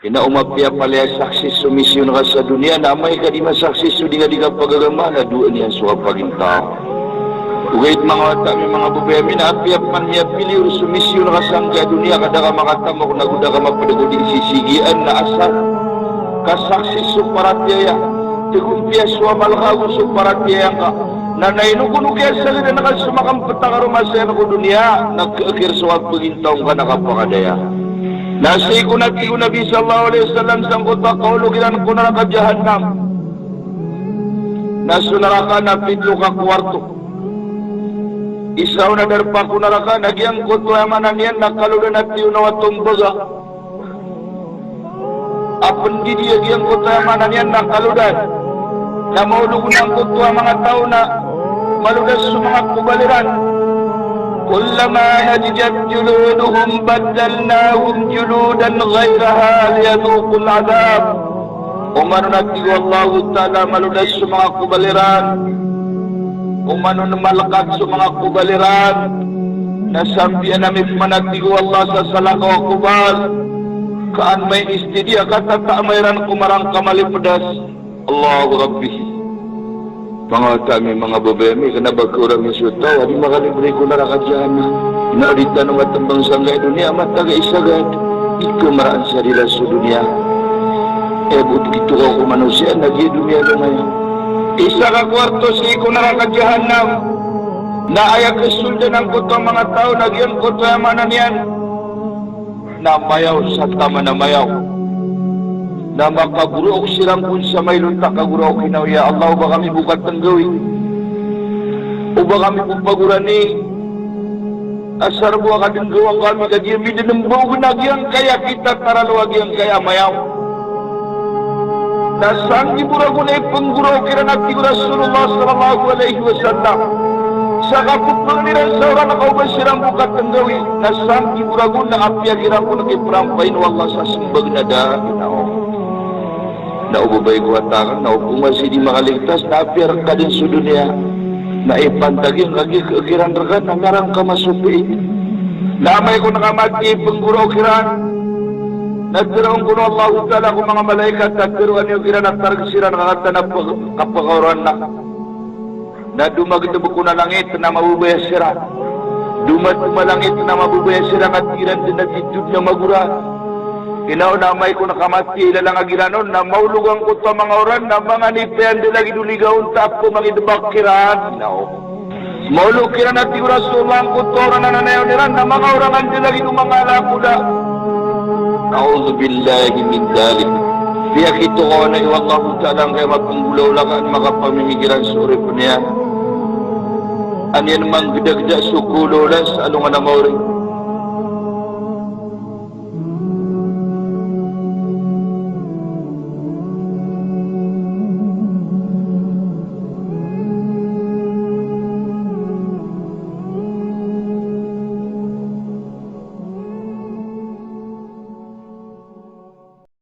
Ina umapia palaya saksi sumisyon ka sa dunia na may ka di masaksi su di ka pagagama na doon niya suwa pagintao. Ugait mga kami mga babayamin na apiap man niya pilih sumisyon ka sa dunia kada ka makatamok na guda ka mapadaguding sisigian na asal kasaksi su paratiaya tigumpia suwa malakago su paratiaya ka na nainukuno kaya sa lida na kasumakang patakarumasaya na ko dunia nag-akir suwa pagintaong ka nakapakadaya. Nasi ko nabi sallallahu alaihi wasallam sangkot ba kaulugilan ko na ka jahannam. Nasu neraka na pitlo ka kwarto. Isaw na darpa ko neraka nagyang ko to amanan yan nakaludan at tiyo na watong baga. Apun di dia gyang ko to amanan yan nakaludan. Na maulugunan ko to mga tao na maludas sa mga kubaliran. Kullama nadijat juluduhum baddalnahum juludan ghairaha liyadhuqul adab. Umano nagtigo Allah Ta'ala maludas sa mga kubaliran. Umano malakat sa mga kubaliran. Nasampian namin managtigo Allah sa salakaw kubal. Kaan may istidia katata mayran kumarang kamalipadas. Allahu Rabbi. Mga kami mga babae kena bakurang isyutaw adi makalibre ko narakadyan inaudita ng matambang sanggay dunia mataga isagad ikaw maraan sa rila sa dunia but gitu ako manusia nagi dunia ngayon isa ka kwarto sa ikaw narakadyan na ayak kesuldan ang kuto mga tao nagyan kuto amanan yan na mayaw sa tama na mayaw na makaguro ako silang kung sa may lunta kaguro ako kinaw ya Allah ba kami bukat ng gawin o ba kami pagpaguran ni asar buwa ka din gawang kami kagiyang midinambaw nagyang kaya kita taraluwag yang kaya mayaw nasang ibura ko na ipangguro kira natin Rasulullah sallallahu alaihi wasallam sa kaputlang nilang sa oran na kauban silang bukat ng gawin nasang ibura ko na apya kira ko nagiprampain wallah sa simbag na dahil na ubabay ko hatakan na masih di makaligtas na apir ka din sa dunia na ipantagin lagi kekiran rekan na ngarang ka masupi damay ko nakamati pengguro kiran nagtiraong kuno Allah Ta'ala ko mga malaikat nagtiruan yung kiran at targisiran kakata na kapakauran na dumagdabog ko na langit na mabubaya sira dumalangit na mabubaya sira at kiran din nagtitub na magura Inaw na may ko nakamati ilalang agiranon na maulugang ko to mga oran na mga nipayan di lagi duligaon tap ko magidabak kiran. Inaw. Maulog kiran at sigura sulang ko to oran na nanayaw niran na mga orangan di lagi dumangala ko na. Na'udzubillahi min dalik. Biyak ito ko na iwag Allah Ta'ala kaya mapunggulaw lang at makapamimigiran sa urip niya. Anyan mang gidagda sukulolas alungan na mauri.